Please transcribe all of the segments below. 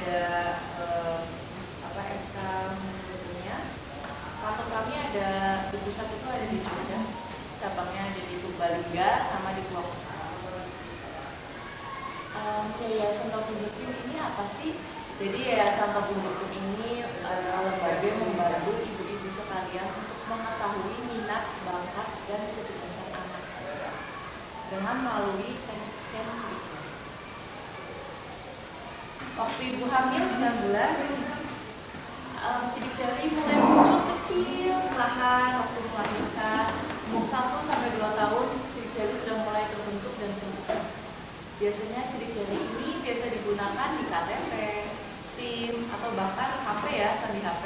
ada SK Manajemennya. Kantor kami ada di pusat itu ada di Jogja, cabangnya ada di Purbalingga sama di Purwokerto. Yayasan Tabung Jatim ini apa sih? Jadi Yayasan Tabung Jatim ini adalah lembaga yang membantu ibu-ibu sekalian untuk mengetahui minat, bakat, dan kecerdasan anak dengan melalui tes scan sidik jari. Waktu ibu hamil 9 bulan, sidik jari mulai muncul kecil, perlahan waktu melahirkan. Umur 1 sampai 2 tahun, sidik jari sudah mulai terbentuk dan sembuh. Biasanya sidik jari ini biasa digunakan di KTP, SIM, atau bahkan HP ya, sandi HP.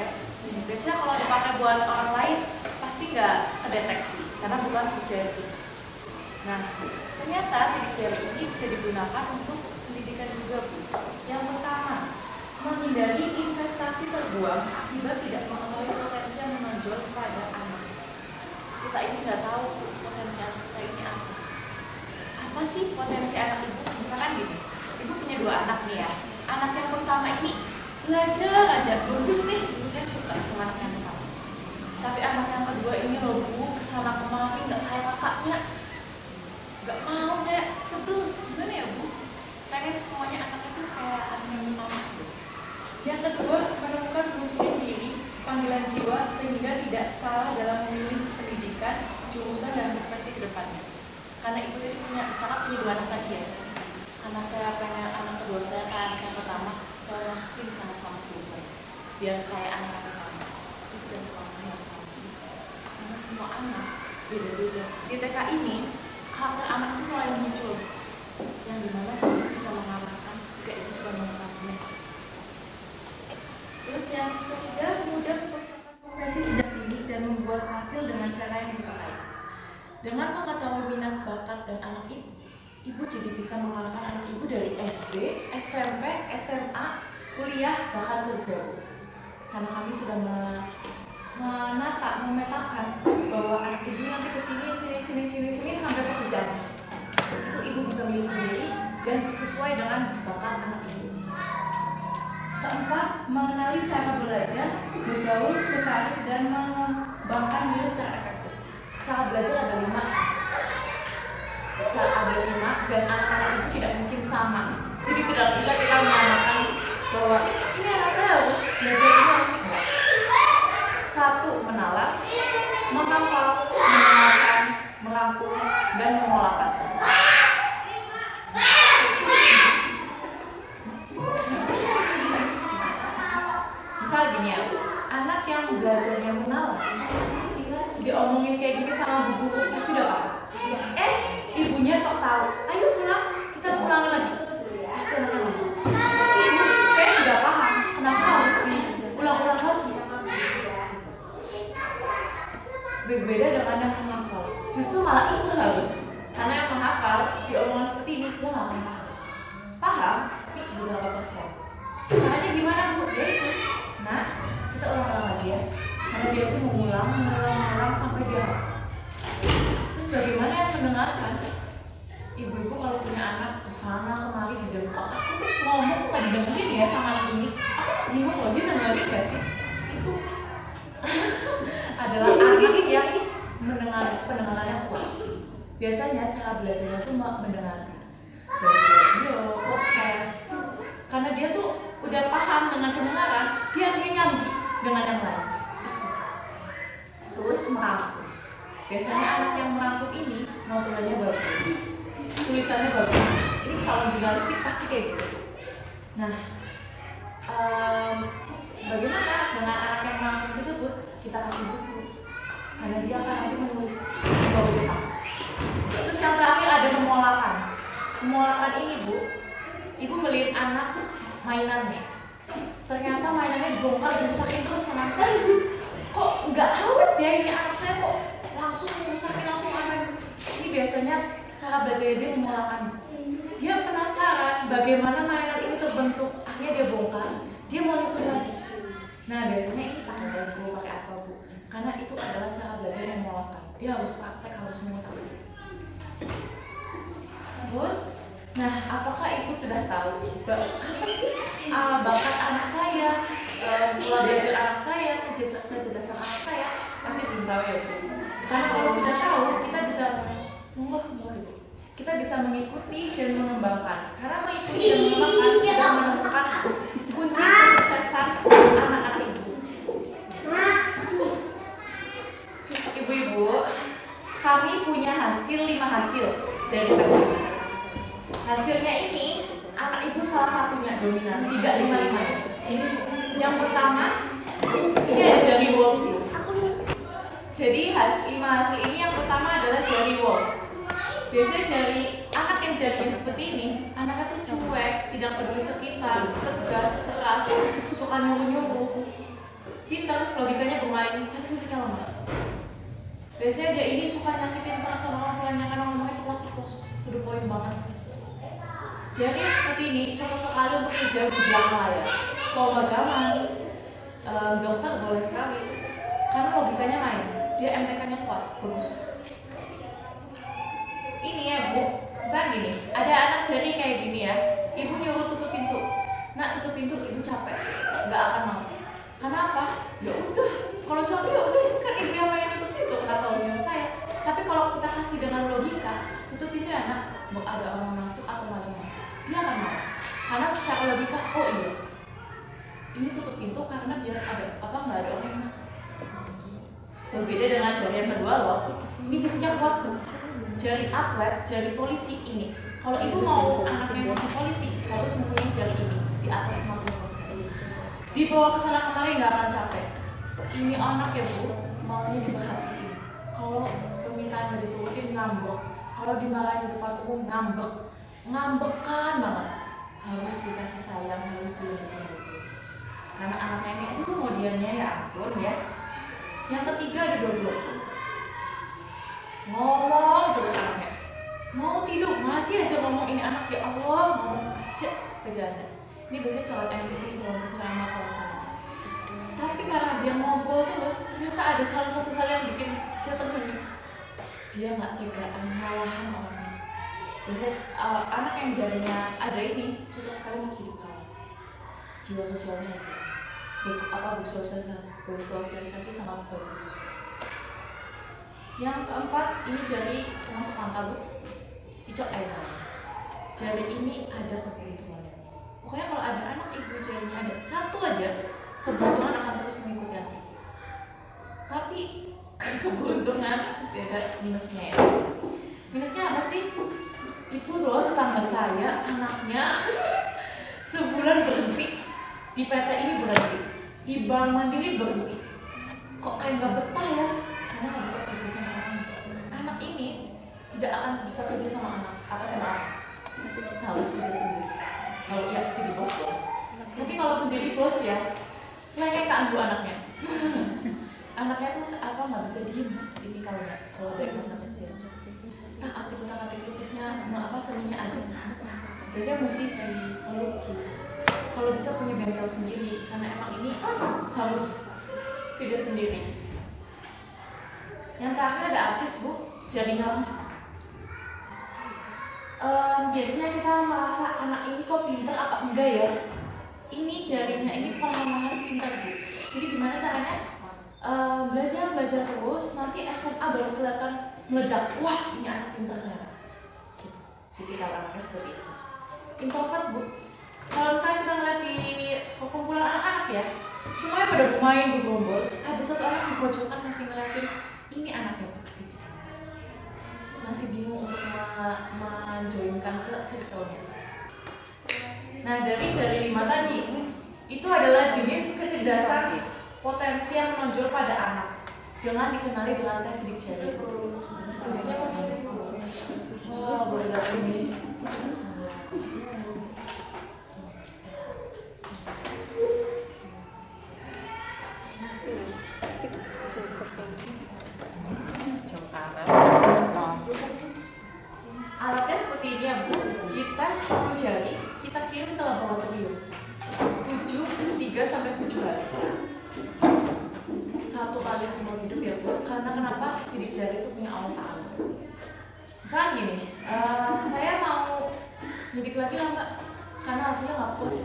Biasanya kalau dipakai buat orang lain, pasti nggak terdeteksi, karena bukan sidik jari kita. Nah, ternyata sidik jari ini bisa digunakan untuk pendidikan juga, Bu. Yang pertama, menghindari investasi terbuang akibat tidak mengetahui potensi yang menonjol pada anak. Kita ini nggak tahu, Bu, potensi anak kita ini apa sih potensi anak ibu? Misalkan gini, ibu punya 2 anak nih ya. Anak yang pertama ini belajar bagus nih, saya suka sama anak yang pertama. Tapi anak yang kedua ini loh Bu, kesana kemari nggak kayak kakaknya, nggak mau, saya sebel. Gimana ya Bu? Pengen semuanya anak itu kayak anak yang pertama. Yang kedua, menemukan bukti diri, panggilan jiwa sehingga tidak salah dalam memilih pendidikan, jurusan dan profesi ke depannya. Karena ibu tadi punya 2 anak tadi ya. Karena saya pengen anak kedua saya kayak anak yang pertama, saya masukin sama-sama jurusan biar kayak anak yang pertama. Itu dan selamanya yang sama. Karena semua anak beda-beda. Di TK ini karakter anak itu mulai muncul, yang dimana ibu bisa mengarahkan jika ibu sudah mengetahuinya. Terus yang ketiga, mudah mempersiapkan profesi sejak dini dan membuat hasil dengan cara yang disukai. Dengan mengetahui minat, bakat, dan anak ibu jadi bisa mengarahkan anak ibu dari SD, SMP, SMA, kuliah, bahkan kerja. Karena kami sudah memetakan bahwa anak ibu nanti kesini sampai pekerjaan. Itu ibu bisa milih sendiri dan sesuai dengan bakat anak ibu. Keempat, mengenali cara belajar, bergaul, tertarik, dan mengembangkan diri secara efektif. Cara belajar ada 5. Dan anak-anak ibu tidak mungkin sama. Jadi tidak bisa kita menyamakan bahwa ini anak saya harus belajar ini harus enggak. 1, menalar, menghafal, mendengarkan, merangkum, dan mengolahkan. Misal gini ya, anak yang belajarnya menalar, diomongin kayak gini sama bu guru pasti udah paham. Ibunya sok tahu, ayo pulang, kita pulang lagi. Pasti anak-anak, pasti ibu, saya sudah paham, kenapa harus diulang-ulang lagi? Berbeda dengan yang menghafal, justru malah itu harus, karena yang menghafal diomongan seperti ini dia nggak akan paham, tapi berapa persen? Caranya gimana Bu? Ya itu, nah kita ulang-ulang lagi ya. Karena dia itu mengulang sampai dia. Terus bagaimana yang mendengarkan? Ibu-ibu kalau punya anak kesana kemari di depan, aku tuh ngomong tuh gak didengerin ya sama anak ini. Aku bingung loh, dia dengerin gak sih? Itu adalah anak yang pendengarannya kuat. Biasanya cara belajarnya tuh mendengarkan dari video, podcast. Karena dia tuh udah paham dengan pendengaran, dia akhirnya nyambi dengan yang lain. Terus merangkum. Biasanya anak yang merangkum ini notulennya bagus, tulisannya bagus. Ini calon jurnalistik pasti kayak gitu. Nah, bagaimana dengan anak yang merangkum tersebut? Kita kasih buku, karena dia akan nanti menulis sebuah buku. Terus yang terakhir ada pemolakan. Pemolakan ini Bu, ibu beliin anak mainannya. Ternyata mainannya dibongkar dirusakin terus sama anak. Kok nggak awet ya ini anak saya, kok langsung merusakin langsung akan. Ini biasanya cara belajar dia memolakan. Dia penasaran bagaimana mainan ini terbentuk, akhirnya dia bongkar, dia mau nyusun lagi. Nah biasanya ini pakai Lego, pakai apa Bu? Karena itu adalah cara belajar yang memolakan. Dia harus praktek, harus mengetahui. Terus Nah, apakah ibu sudah tahu apa sih bakat anak saya, pola belajar anak saya, kecerdasan anak saya? Pasti belum tahu ya Bu. Karena kalau sudah tahu, kita bisa kita bisa mengikuti dan mengembangkan. Karena mengikuti dan mengembangkan sudah menemukan kunci kesuksesan anak-anak ibu. Ibu-ibu, kami punya 5 hasil dari tes ini. Hasilnya ini, anak ibu salah satunya dominan, tidak 5-5. Yang pertama, ini ada jari Walsh. Jadi 5 hasil ini yang pertama adalah jari Walsh. Biasanya anak yang jarinya seperti ini, anaknya tuh cuek, tidak peduli sekitar, tegas, keras, suka nyuruh-nyuruh, pintar, logikanya bermain, tapi fisiknya lemah. Biasanya dia ini suka nyakitin perasaan orang tuanya karena ngomongnya ceplos-ceplos, to the point banget. Jari yang seperti ini cocok sekali untuk kerja di belakang layar. Pemrograman, dokter boleh sekali, karena logikanya main, dia MTK-nya kuat, bagus. Ini ya Bu, misalnya gini, ada anak jari kayak gini ya, ibu nyuruh tutup pintu, nak tutup pintu, ibu capek, nggak akan mau. Kenapa? Ya udah, kalau capek ya udah, itu kan ibu yang main tutup pintu, kenapa harus nyuruh saya? Tapi kalau kita kasih dengan logika, tutup pintu ya nak, mau ada orang masuk atau maling masuk, dia akan mau. Karena secara logika, oh iya, ini tutup pintu karena biar nggak ada orang yang masuk. Berbeda dengan jari yang kedua loh, ini fisiknya kuat tuh. Jari atlet, jari polisi ini. Kalau ibu mau anaknya masuk polisi, harus mempunyai jari ini di atas 50%. Dibawa ke sana kemari nggak akan capek. Ini anak ya Bu, maunya diperhatiin. Kalau permintaan nggak diturutin ngambek, kalau dimarahin di depan umum ngambekan banget. Harus dikasih sayang, harus dilindungi. Karena anaknya ini itu kemudiannya ya ampun ya. Yang ketiga ada dua. Ngomong terus anaknya, mau tidur masih aja ngomong, ini anak ya Allah ngomong aja bercanda. Ini biasanya calon MC, calon penceramah, tapi karena dia ngobrol terus, ternyata ada salah satu hal yang bikin dia terhening. Dia nggak tegaan malahan orangnya. Jadi anak yang jarinya ada ini cocok sekali mau jadi perawat. Jiwa sosialnya itu bersosialisasi sangat bagus. Yang keempat, ini jari termasuk angka Bu, picok air. Jari ini ada keberuntungannya. Pokoknya kalau ada anak ibu jarinya ada satu aja, keberuntungan akan terus mengikuti anak. Tapi keberuntungan pasti ada minusnya ya. Minusnya apa sih? Itu loh tetangga saya, anaknya sebulan berhenti, di PT ini berhenti, di Bank Mandiri berhenti. Kok kayak nggak betah ya? Karena nggak bisa kerja sama anak ini tidak akan bisa kerja sama anak apa sama anak, harus kerja sendiri. Kalau ya jadi bos. Tapi kalau menjadi bos ya, selengkekan Bu anaknya. Anaknya tuh nggak bisa diem ini kalau dari masa kecil. Aktif lukisnya seninya ada. Biasanya musisi, pelukis. Kalau bisa punya bengkel sendiri, karena emang ini harus kerja sendiri. Yang terakhir ada artis Bu, jaringan. Biasanya kita merasa anak ini kok pintar apa enggak ya? Ini jarinya ini perlahan pintar Bu. Jadi gimana caranya? Belajar terus, nanti SMA baru kelihatan meledak. Wah, ini anak pintarnya. Jadi kalau anaknya seperti itu. Introvert Bu. Kalau misalnya kita ngeliat di perkumpulan anak-anak ya, semuanya pada bermain bergombol. Ada satu anak di pojokan masih ngeliatin, ini anaknya Bu. Masih bingung untuk menjoinkan ke circle-nya. Nah, dari jari 5 tadi, itu adalah jenis kecerdasan potensi yang menonjol pada anak dengan dikenali dengan tes sidik jari. Oh, boleh gak ini? Alatnya seperti ini ya Bu, kita 10 jari, kita kirim ke laboratorium 3-7 hari. Satu kali seumur hidup ya Bu, karena kenapa? Sidik jari itu punya Allah Ta'ala. Misalnya gini, saya mau nyidik lagi lah mbak, karena hasilnya nggak puas.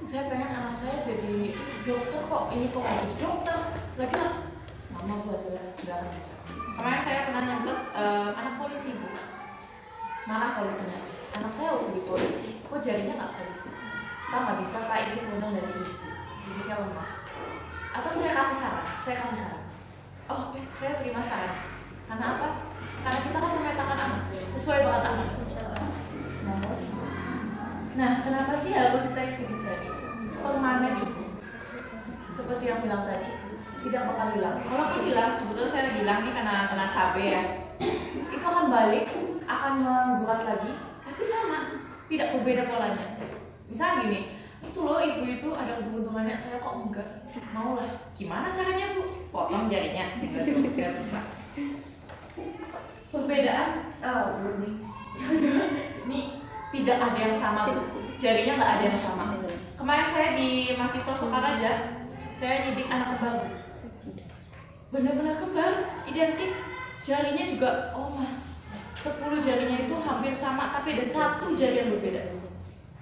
Saya pengen anak saya jadi dokter kok, ini kok nggak jadi dokter lagi lah. Sama bu, hasilnya nggak akan bisa. Kemarin saya pernah nyamper anak polisi bu, marah polisinya, anak saya harus jadi polisi, kok jarinya nggak polisi? Pak nggak bisa pak, ini kewenangan dari ibu, fisiknya lemah. Atau saya kasih saran, oh oke, saya terima saran. Karena apa? Karena kita kan memetakan anak sesuai bakat anak. Nah, kenapa sih harus tes sidik jari? Permanen itu, seperti yang bilang tadi, tidak bakal hilang. Kalau aku bilang, kebetulan saya bilang ini karena kena cabai ya, itu akan balik, akan membuat lagi, tapi sama, tidak berbeda polanya. Misalnya gini, itu loh ibu itu ada keuntungannya, saya kok enggak mau lah. Gimana caranya bu? Potong jarinya, enggak bisa. Perbedaan, belum nih. Ini tidak ada yang sama bu, jarinya nggak ada yang sama. Kemarin saya di Masito Sukaraja, saya nyidik anak kembar, benar-benar kembar, identik, jarinya juga oma, 10 jarinya itu hampir sama, tapi ada satu jari yang berbeda.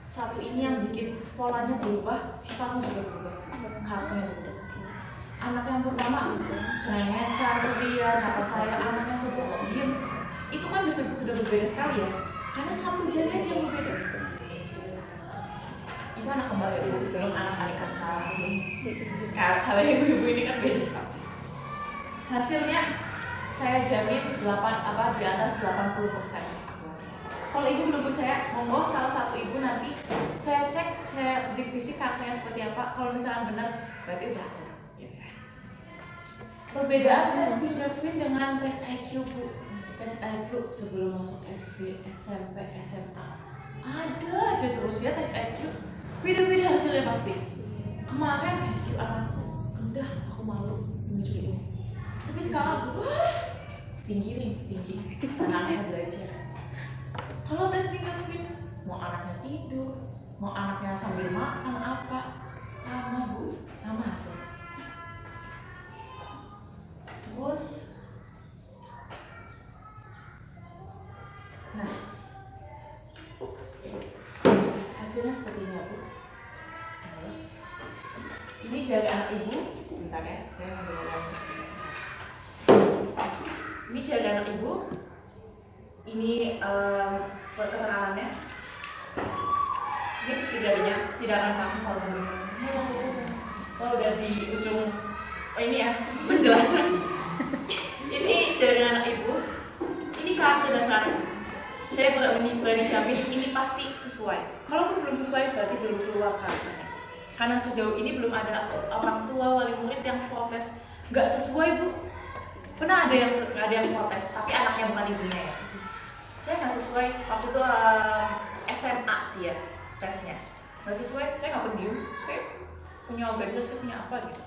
Satu ini yang bikin polanya berubah, sifatnya juga berubah, karakternya berubah. Anak yang pertama cengengesan, ceria, kata saya, anak yang kedua diem, itu kan sudah berbeda sekali ya, karena satu jari aja yang berbeda. Itu anak kembar ibu, belum anak-anak kakak. Kalau ibu-ibu ini kan beda sekali. Hasilnya saya jamin di atas 80%. Kalau ibu belum percaya, monggo salah satu ibu nanti saya cek, saya bisik-bisik karakternya seperti apa. Kalau misalnya benar, berarti udah. Perbedaan tes fingerprint dengan tes IQ bu. Tes IQ sebelum masuk SD, SMP, SMA ada aja terus ya tes IQ. Beda-beda hasilnya pasti. Kemarin IQ anakku rendah, aku malu menuju ini. Tapi sekarang, wah tinggi nih, tinggi. Anaknya belajar. Kalau tes fingerprint, mau anaknya tidur, mau anaknya sambil makan apa, sama bu, sama hasilnya. Terus, nah, hasilnya seperti ini bu. Ini jari anak ibu, sebentar ya, saya ngambil yang ini jari anak ibu. Ini keterangannya. Ini jarinya tidak akan langsung harus kalau udah di ujung ini ya penjelasan. Ini jari anak ibu. Ini kartu dasar. Saya berani jamin ini pasti sesuai. Kalaupun belum sesuai berarti belum keluar kartunya. Karena sejauh ini belum ada orang tua wali murid yang protes nggak sesuai bu. Pernah ada yang protes, tapi anaknya bukan ibunya ya. Saya nggak sesuai waktu itu SMA dia tesnya nggak sesuai, saya nggak pendiam, saya punya organ, saya punya apa gitu.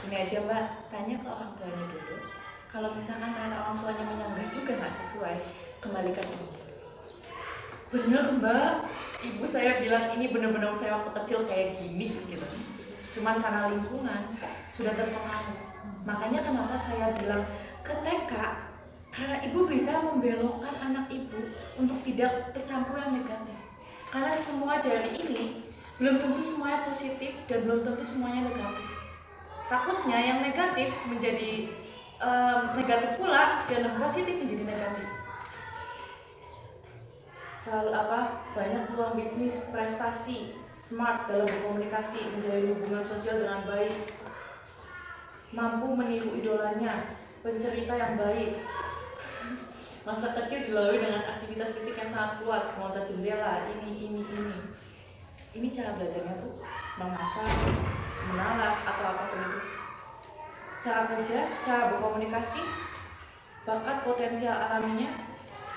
Ini aja mbak, tanya ke orang tuanya dulu. Kalau misalkan ternyata orang tuanya menyanggah juga nggak sesuai, kembalikan ini. Bener mbak, ibu saya bilang ini bener-bener saya waktu kecil kayak gini gitu. Cuman karena lingkungan sudah terpengaruh. Makanya kenapa saya bilang ke TK, karena ibu bisa membelokkan anak ibu untuk tidak tercampur yang negatif. Karena semua jari ini belum tentu semuanya positif dan belum tentu semuanya negatif. Takutnya yang negatif menjadi negatif pula dan yang positif menjadi negatif. Banyak peluang bisnis, prestasi, smart dalam berkomunikasi, menjalin hubungan sosial dengan baik, mampu meniru idolanya, pencerita yang baik. Masa kecil dilalui dengan aktivitas fisik yang sangat kuat, meloncat jendela, ini. Ini cara belajarnya tuh menghafal, menalar atau apapun itu. Cara kerja, cara berkomunikasi, bakat potensial alaminya,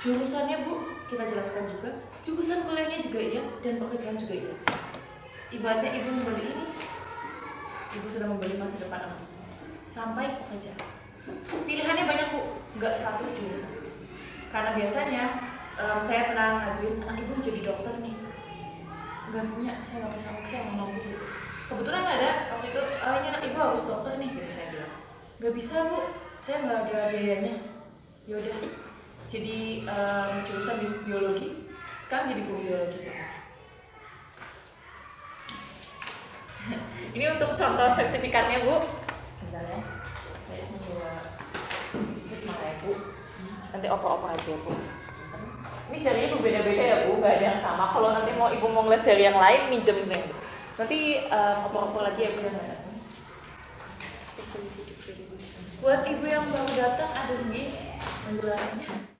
jurusannya bu, kita jelaskan juga. Jurusan kuliahnya juga iya, dan pekerjaan juga iya. Ibaratnya ibu membeli ini, ibu sudah membeli masa depan anak ibu. Sampai pekerjaan. Pilihannya banyak bu, nggak satu jurusan. Karena biasanya saya pernah ngajuin anak ibu jadi dokter nih, nggak punya, saya nggak punya uang, saya mau gitu. Kebetulan ada waktu itu, ini anak ibu harus dokter nih, gitu saya bilang. Nggak bisa bu, saya nggak ada biayanya. Yaudah, jadi jurusan biologi, Sekarang jadi guru biologi. Ini untuk contoh sertifikatnya, Bu. Sebentar ya. Saya coba mana ya, Bu? Nanti oper-oper aja, Bu. Ini jarinya berbeda-beda ya, Bu, nggak ada yang sama. Kalau nanti mau Ibu mau ngeliat jari yang lain, minjem nih. Nanti oper-oper lagi ya, Bu, yang mana? Buat Ibu yang baru datang ada segini penjelasannya.